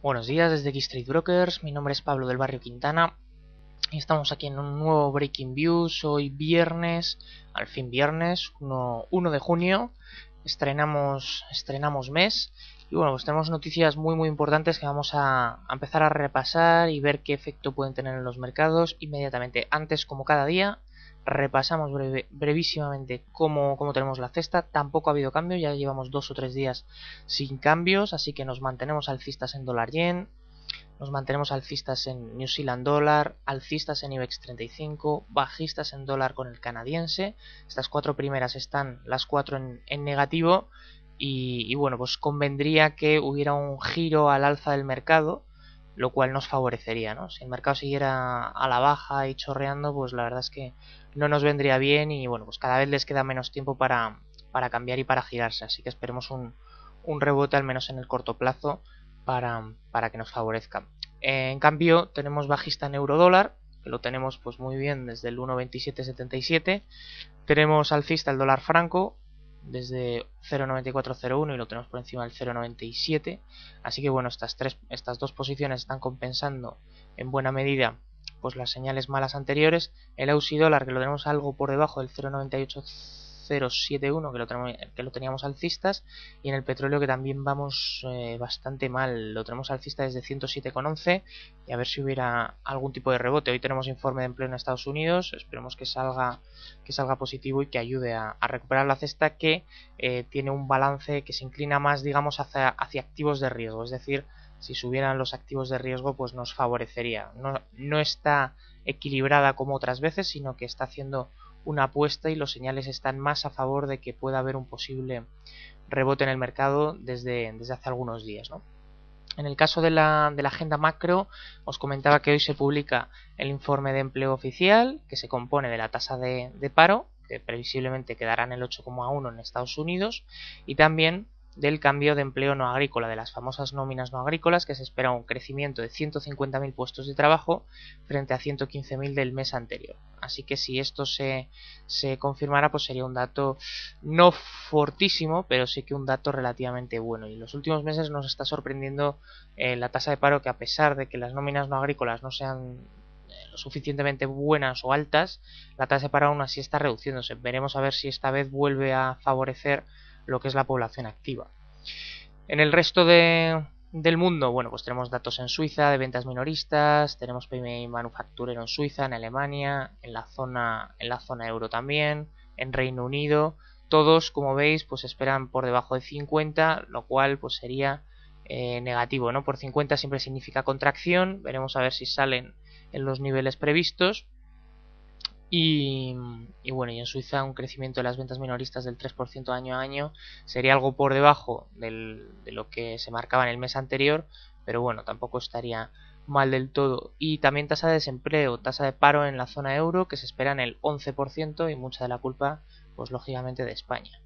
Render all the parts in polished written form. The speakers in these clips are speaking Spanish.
Buenos días desde Xtrade Brokers, mi nombre es Pablo del Barrio Quintana y estamos aquí en un nuevo Breaking Views. Hoy viernes, al fin viernes, 1 de junio, estrenamos mes y bueno, pues tenemos noticias muy importantes que vamos a empezar a repasar y ver qué efecto pueden tener en los mercados inmediatamente. Antes, como cada día, repasamos brevísimamente cómo tenemos la cesta. Tampoco ha habido cambio, ya llevamos 2 o 3 días sin cambios, así que nos mantenemos alcistas en dólar yen, nos mantenemos alcistas en New Zealand dólar, alcistas en IBEX 35, bajistas en dólar con el canadiense. Estas cuatro primeras están las cuatro en negativo y bueno, pues convendría que hubiera un giro al alza del mercado, lo cual nos favorecería, ¿no? Si el mercado siguiera a la baja y chorreando, pues la verdad es que no nos vendría bien y bueno, pues cada vez les queda menos tiempo para cambiar y para girarse, así que esperemos un rebote al menos en el corto plazo para que nos favorezca. En cambio tenemos bajista en euro dólar, que lo tenemos pues muy bien desde el 1.2777. Tenemos alcista el dólar franco desde 0.9401 y lo tenemos por encima del 0.97. Así que bueno, estas dos posiciones están compensando en buena medida pues las señales malas anteriores. El AUSI dólar, que lo tenemos algo por debajo del 0.98071, que lo teníamos alcistas, y en el petróleo, que también vamos bastante mal, lo tenemos alcista desde 107,11, y a ver si hubiera algún tipo de rebote. Hoy tenemos informe de empleo en Estados Unidos, esperemos que salga positivo y que ayude a recuperar la cesta, que tiene un balance que se inclina más, digamos, hacia activos de riesgo. Es decir, si subieran los activos de riesgo, pues nos favorecería. No está equilibrada como otras veces, sino que está haciendo una apuesta y los señales están más a favor de que pueda haber un posible rebote en el mercado desde hace algunos días, ¿no? En el caso de la agenda macro, os comentaba que hoy se publica el informe de empleo oficial, que se compone de la tasa de paro, que previsiblemente quedará en el 8,1 en Estados Unidos, y también del cambio de empleo no agrícola, de las famosas nóminas no agrícolas, que se espera un crecimiento de 150.000 puestos de trabajo frente a 115.000 del mes anterior. Así que si esto se confirmara, pues sería un dato no fortísimo, pero sí que un dato relativamente bueno. Y en los últimos meses nos está sorprendiendo la tasa de paro, que a pesar de que las nóminas no agrícolas no sean lo suficientemente buenas o altas, la tasa de paro aún así está reduciéndose. Veremos a ver si esta vez vuelve a favorecer lo que es la población activa. En el resto del mundo, bueno, pues tenemos datos en Suiza de ventas minoristas, tenemos PMI manufacturero en Suiza, en Alemania, en la zona euro también, en Reino Unido. Todos, como veis, pues esperan por debajo de 50, lo cual pues sería negativo, ¿no? Por 50 siempre significa contracción. Veremos a ver si salen en los niveles previstos. Y bueno, y en Suiza un crecimiento de las ventas minoristas del 3% año a año sería algo por debajo de lo que se marcaba en el mes anterior, pero bueno, tampoco estaría mal del todo. Y también tasa de desempleo, tasa de paro en la zona euro, que se espera en el 11%, y mucha de la culpa pues lógicamente de España.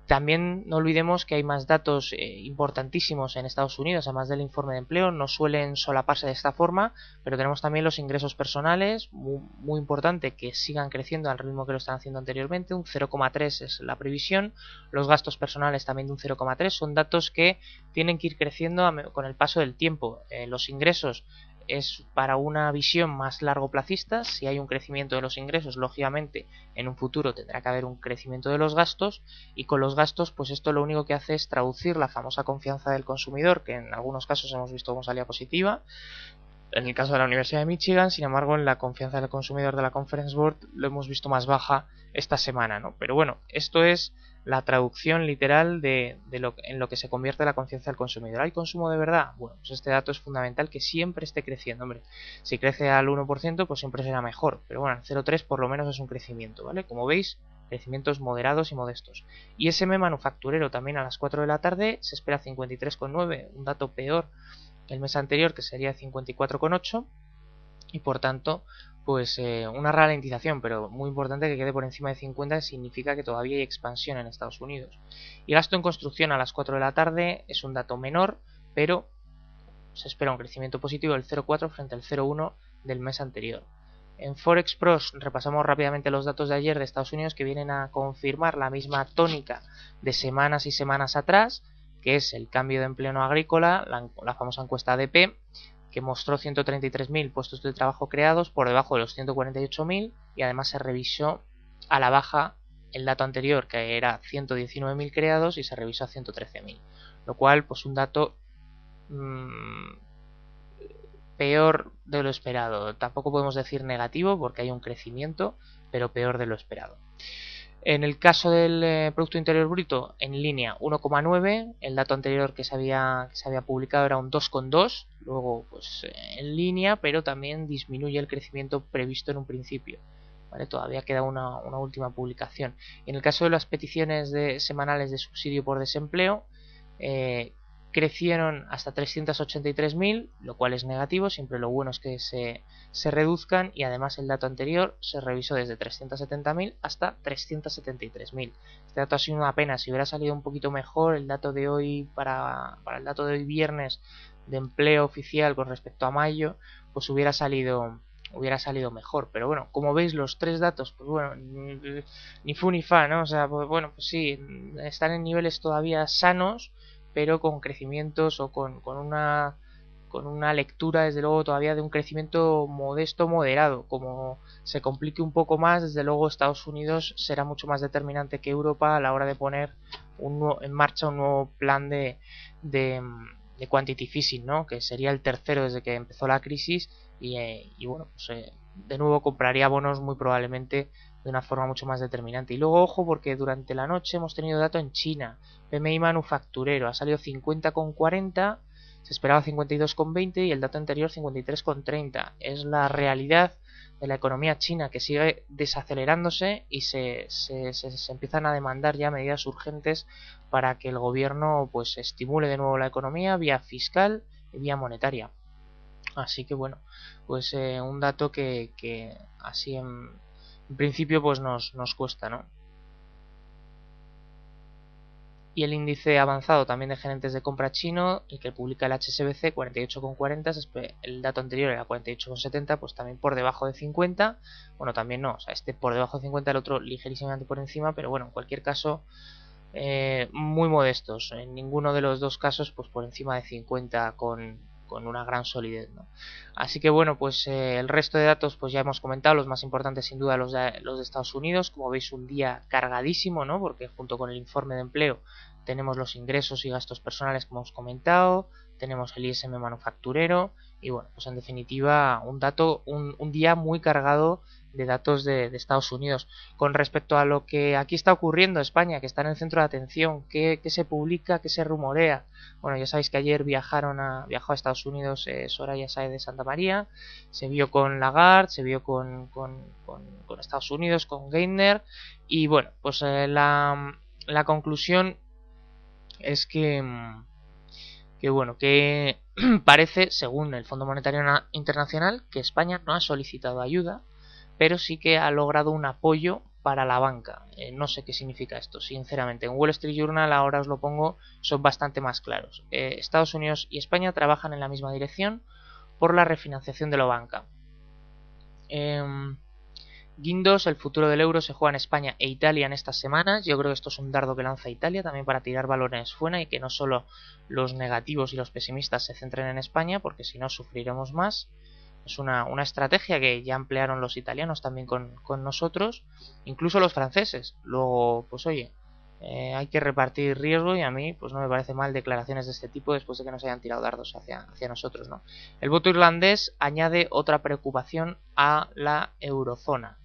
También no olvidemos que hay más datos importantísimos en Estados Unidos, además del informe de empleo. No suelen solaparse de esta forma, pero tenemos también los ingresos personales, muy importante que sigan creciendo al ritmo que lo están haciendo anteriormente. Un 0,3 es la previsión. Los gastos personales también de un 0,3. Son datos que tienen que ir creciendo con el paso del tiempo. Los ingresos es para una visión más largoplacista. Si hay un crecimiento de los ingresos, lógicamente en un futuro tendrá que haber un crecimiento de los gastos, y con los gastos pues esto lo único que hace es traducir la famosa confianza del consumidor, que en algunos casos hemos visto cómo salía positiva en el caso de la Universidad de Michigan. Sin embargo, en la confianza del consumidor de la Conference Board lo hemos visto más baja esta semana, ¿no? Pero bueno, esto es la traducción literal en lo que se convierte la confianza del consumidor. ¿Hay consumo de verdad? Bueno, pues este dato es fundamental, que siempre esté creciendo. Hombre, si crece al 1%, pues siempre será mejor, pero bueno, al 0,3 por lo menos es un crecimiento, ¿vale? Como veis, crecimientos moderados y modestos. ISM manufacturero también a las 4 de la tarde se espera 53,9, un dato peor el mes anterior, que sería 54,8, y por tanto pues una ralentización, pero muy importante que quede por encima de 50, significa que todavía hay expansión en Estados Unidos. Y gasto en construcción a las 4 de la tarde es un dato menor, pero se espera un crecimiento positivo del 0,4 frente al 0,1 del mes anterior. En Forex Pros repasamos rápidamente los datos de ayer de Estados Unidos, que vienen a confirmar la misma tónica de semanas y semanas atrás, que es el cambio de empleo no agrícola, la famosa encuesta ADP, que mostró 133.000 puestos de trabajo creados por debajo de los 148.000, y además se revisó a la baja el dato anterior, que era 119.000 creados, y se revisó a 113.000, lo cual pues un dato peor de lo esperado. Tampoco podemos decir negativo porque hay un crecimiento, pero peor de lo esperado. En el caso del Producto Interior Bruto, en línea 1,9, el dato anterior que se había publicado era un 2,2, luego pues en línea, pero también disminuye el crecimiento previsto en un principio. ¿Vale? Todavía queda una última publicación. Y en el caso de las peticiones semanales de subsidio por desempleo, crecieron hasta 383.000, lo cual es negativo. Siempre lo bueno es que se reduzcan, y además el dato anterior se revisó desde 370.000 hasta 373.000. Este dato ha sido una pena. Si hubiera salido un poquito mejor el dato de hoy, para el dato de hoy viernes de empleo oficial con respecto a mayo, pues hubiera salido mejor. Pero bueno, como veis, los tres datos, pues bueno, ni fu ni fa, ¿no? O sea, pues bueno, pues sí, están en niveles todavía sanos, pero con crecimientos o con una lectura, desde luego, todavía de un crecimiento modesto, moderado. Como se complique un poco más, desde luego Estados Unidos será mucho más determinante que Europa a la hora de poner en marcha un nuevo plan de quantitative easing, ¿no? Que sería el tercero desde que empezó la crisis, y bueno, pues de nuevo compraría bonos muy probablemente de una forma mucho más determinante. Y luego ojo, porque durante la noche hemos tenido dato en China, PMI manufacturero, ha salido 50,40, se esperaba 52,20 y el dato anterior 53,30. Es la realidad de la economía china, que sigue desacelerándose, y se empiezan a demandar ya medidas urgentes para que el gobierno pues estimule de nuevo la economía vía fiscal y vía monetaria. Así que bueno, pues un dato que así en principio pues nos cuesta, ¿no? Y el índice avanzado también de gerentes de compra chino, el que publica el HSBC, 48,40, el dato anterior era 48,70, pues también por debajo de 50. Bueno, también no, o sea, este por debajo de 50, el otro ligerísimamente por encima, pero bueno, en cualquier caso muy modestos. En ninguno de los dos casos pues por encima de 50 con una gran solidez, ¿no? Así que bueno, pues el resto de datos pues ya hemos comentado. Los más importantes sin duda los de Estados Unidos. Como veis, un día cargadísimo, ¿no? Porque junto con el informe de empleo tenemos los ingresos y gastos personales que hemos comentado, tenemos el ISM manufacturero, y bueno, pues en definitiva un día muy cargado de datos de Estados Unidos. Con respecto a lo que aquí está ocurriendo en España, que está en el centro de atención, ¿qué se publica, qué se rumorea? Bueno, ya sabéis que ayer viajó a Estados Unidos Soraya Sáez de Santamaría, se vio con Lagarde, se vio con Estados Unidos, con Geithner, y bueno, pues la conclusión es que bueno, que parece, según el Fondo Monetario Internacional, que España no ha solicitado ayuda, pero sí que ha logrado un apoyo para la banca. No sé qué significa esto, sinceramente. En Wall Street Journal, ahora os lo pongo, son bastante más claros. Estados Unidos y España trabajan en la misma dirección por la refinanciación de la banca. Guindos, el futuro del euro se juega en España e Italia en estas semanas. Yo creo que esto es un dardo que lanza Italia también para tirar balones fuera, y que no solo los negativos y los pesimistas se centren en España, porque si no sufriremos más. Es una estrategia que ya emplearon los italianos también con nosotros, incluso los franceses. Luego, pues oye, hay que repartir riesgo, y a mí pues no me parece mal declaraciones de este tipo después de que nos hayan tirado dardos hacia nosotros, ¿no? El voto irlandés añade otra preocupación a la eurozona.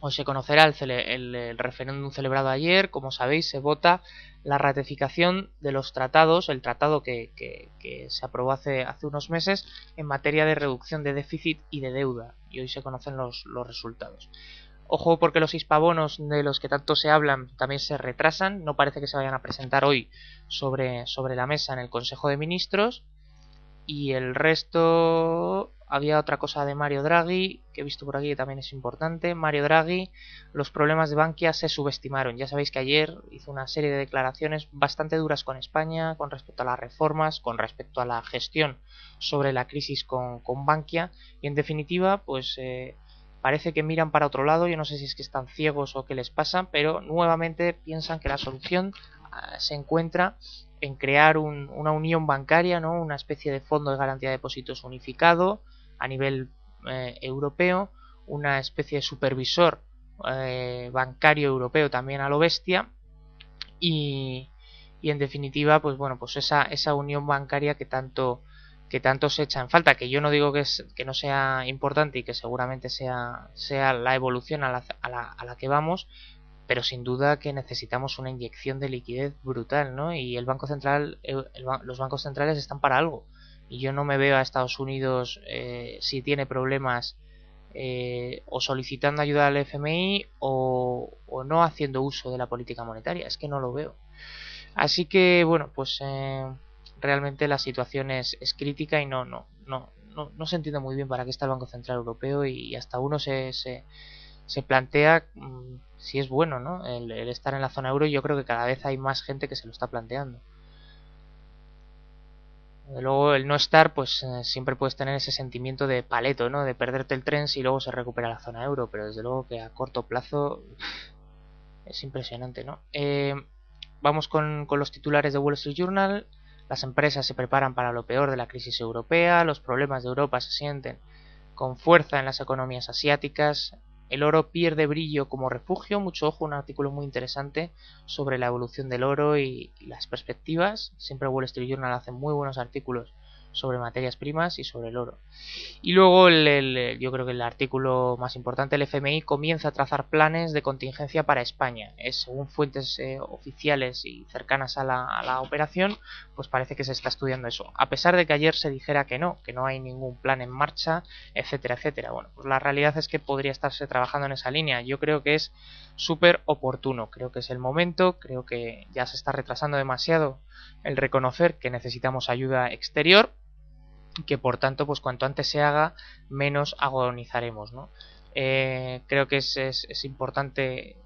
Os se conocerá el referéndum celebrado ayer. Como sabéis, se vota la ratificación de los tratados, el tratado que se aprobó hace unos meses en materia de reducción de déficit y de deuda, y hoy se conocen los resultados. Ojo, porque los hispabonos de los que tanto se hablan también se retrasan, no parece que se vayan a presentar hoy sobre la mesa en el Consejo de Ministros. Y el resto, había otra cosa de Mario Draghi que he visto por aquí que también es importante. Mario Draghi, los problemas de Bankia se subestimaron. Ya sabéis que ayer hizo una serie de declaraciones bastante duras con España con respecto a las reformas, con respecto a la gestión sobre la crisis con Bankia, y en definitiva pues parece que miran para otro lado. Yo no sé si es que están ciegos o qué les pasa, pero nuevamente piensan que la solución se encuentra en crear una unión bancaria, ¿no? Una especie de fondo de garantía de depósitos unificado a nivel europeo, una especie de supervisor bancario europeo también a lo bestia, y en definitiva pues bueno, pues esa unión bancaria que tanto se echa en falta, que yo no digo que no sea importante y que seguramente sea la evolución a la que vamos, pero sin duda que necesitamos una inyección de liquidez brutal, ¿no? Y el Banco Central, los bancos centrales están para algo, y yo no me veo a Estados Unidos si tiene problemas o solicitando ayuda al FMI o no haciendo uso de la política monetaria. Es que no lo veo. Así que bueno, pues realmente la situación es crítica y no se entiende muy bien para qué está el Banco Central Europeo, y hasta uno se plantea si es bueno, ¿no? El estar en la zona euro. Y yo creo que cada vez hay más gente que se lo está planteando. Luego el no estar, pues siempre puedes tener ese sentimiento de paleto, ¿no? De perderte el tren si luego se recupera la zona euro, pero desde luego que a corto plazo es impresionante, ¿no? Vamos con los titulares de Wall Street Journal. Las empresas se preparan para lo peor de la crisis europea, los problemas de Europa se sienten con fuerza en las economías asiáticas, el oro pierde brillo como refugio. Mucho ojo, un artículo muy interesante sobre la evolución del oro y las perspectivas. Siempre Wall Street Journal hace muy buenos artículos sobre materias primas y sobre el oro. Y luego yo creo que el artículo más importante, el FMI comienza a trazar planes de contingencia para España. Según fuentes oficiales y cercanas a la operación, pues parece que se está estudiando eso, a pesar de que ayer se dijera que no hay ningún plan en marcha, etcétera, etcétera. Bueno, pues la realidad es que podría estarse trabajando en esa línea. Yo creo que es súper oportuno, creo que es el momento, creo que ya se está retrasando demasiado el reconocer que necesitamos ayuda exterior, que por tanto pues cuanto antes se haga menos agonizaremos, ¿no? Creo que es importante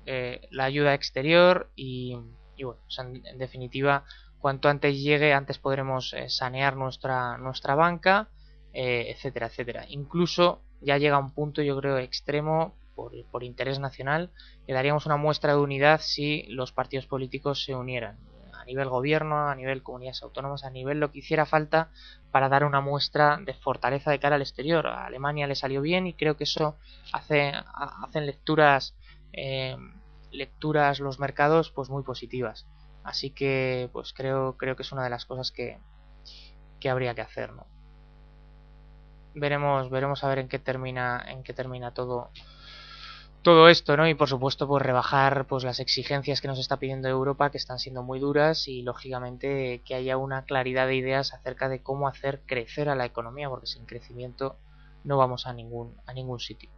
la ayuda exterior y bueno, pues en definitiva cuanto antes llegue antes podremos sanear nuestra banca, etcétera, etcétera. Incluso ya llega un punto, yo creo, extremo por interés nacional, que daríamos una muestra de unidad si los partidos políticos se unieran a nivel gobierno, a nivel comunidades autónomas, a nivel lo que hiciera falta para dar una muestra de fortaleza de cara al exterior. A Alemania le salió bien y creo que eso hacen lecturas los mercados pues muy positivas. Así que pues creo que es una de las cosas que habría que hacer, ¿no? Veremos a ver en qué termina todo esto, ¿no? Y por supuesto pues rebajar pues las exigencias que nos está pidiendo Europa, que están siendo muy duras, y lógicamente que haya una claridad de ideas acerca de cómo hacer crecer a la economía, porque sin crecimiento no vamos a ningún sitio.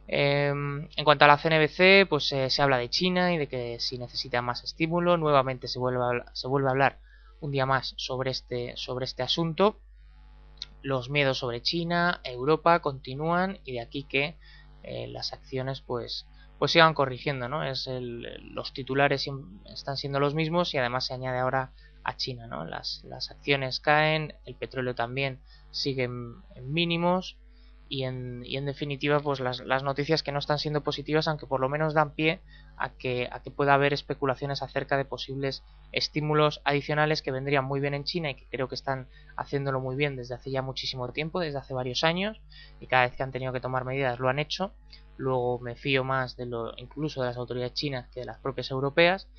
En cuanto a la CNBC, pues se habla de China y de que si necesita más estímulo. Nuevamente se vuelve a hablar un día más sobre este asunto. Los miedos sobre China, Europa continúan, y de aquí que las acciones pues sigan corrigiendo, ¿no? Los titulares están siendo los mismos, y además se añade ahora a China, ¿no? Las acciones caen, el petróleo también sigue en mínimos, y en definitiva pues las noticias que no están siendo positivas, aunque por lo menos dan pie a que pueda haber especulaciones acerca de posibles estímulos adicionales que vendrían muy bien en China, y que creo que están haciéndolo muy bien desde hace ya muchísimo tiempo, desde hace varios años, y cada vez que han tenido que tomar medidas lo han hecho. Luego me fío más incluso de las autoridades chinas que de las propias europeas,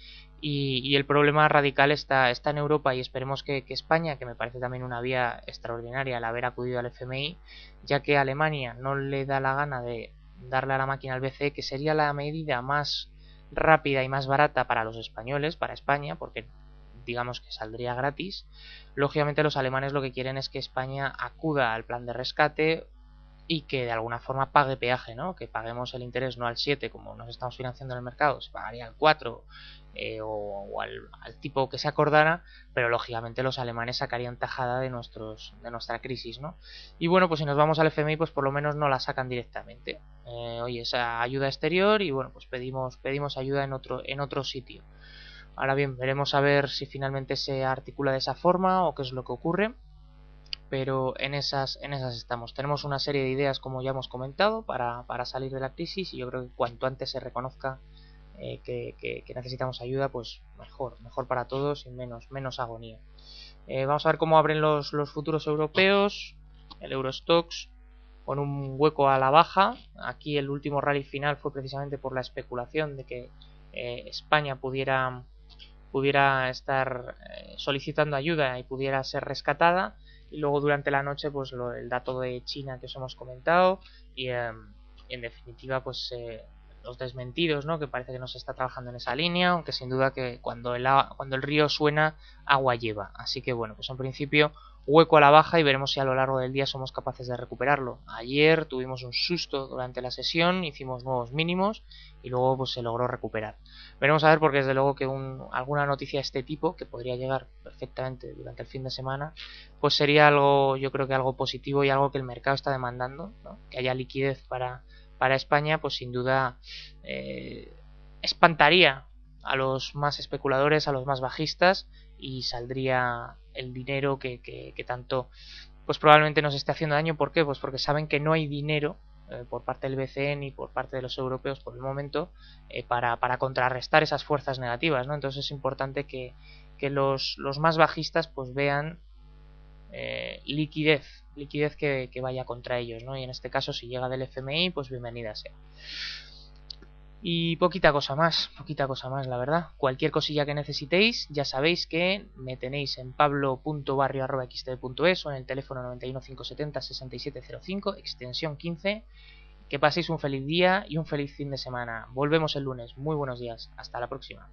y el problema radical está en Europa, y esperemos que España, que me parece también una vía extraordinaria al haber acudido al FMI, ya que a Alemania no le da la gana de darle a la máquina al BCE, que sería la medida más rápida y más barata para los españoles, para España, porque digamos que saldría gratis. Lógicamente los alemanes lo que quieren es que España acuda al plan de rescate y que de alguna forma pague peaje, ¿no? Que paguemos el interés no al 7 como nos estamos financiando en el mercado, se pagaría al 4 o al tipo que se acordara, pero lógicamente los alemanes sacarían tajada de nuestra crisis, ¿no? Y bueno, pues si nos vamos al FMI, pues por lo menos no la sacan directamente. Oye, esa ayuda exterior, y bueno, pues pedimos ayuda en otro sitio. Ahora bien, veremos a ver si finalmente se articula de esa forma o qué es lo que ocurre. pero en esas estamos. Tenemos una serie de ideas, como ya hemos comentado, para salir de la crisis, y yo creo que cuanto antes se reconozca que necesitamos ayuda, pues mejor para todos y menos agonía. Vamos a ver cómo abren los futuros europeos. El Eurostoxx con un hueco a la baja. Aquí el último rally final fue precisamente por la especulación de que España pudiera estar solicitando ayuda y pudiera ser rescatada, y luego durante la noche pues el dato de China que os hemos comentado, y en definitiva pues los desmentidos, ¿no? Que parece que no se está trabajando en esa línea, aunque sin duda que cuando el río suena, agua lleva. Así que bueno, pues en principio hueco a la baja, y veremos si a lo largo del día somos capaces de recuperarlo. Ayer tuvimos un susto durante la sesión, hicimos nuevos mínimos y luego pues se logró recuperar. Veremos a ver, porque desde luego que alguna noticia de este tipo, que podría llegar perfectamente durante el fin de semana, pues sería algo, yo creo que algo positivo y algo que el mercado está demandando, ¿no? Que haya liquidez para España, pues sin duda espantaría a los más especuladores, a los más bajistas, y saldría el dinero que tanto pues probablemente nos esté haciendo daño. ¿Por qué? Pues porque saben que no hay dinero por parte del BCE ni por parte de los europeos por el momento para contrarrestar esas fuerzas negativas, ¿no? Entonces es importante que los más bajistas pues vean liquidez que vaya contra ellos, ¿no? Y en este caso, si llega del FMI, pues bienvenida sea. Y poquita cosa más, la verdad. Cualquier cosilla que necesitéis, ya sabéis que me tenéis en pablo.barrio@xtb.es o en el teléfono 91 570 6705, extensión 15. Que paséis un feliz día y un feliz fin de semana. Volvemos el lunes. Muy buenos días. Hasta la próxima.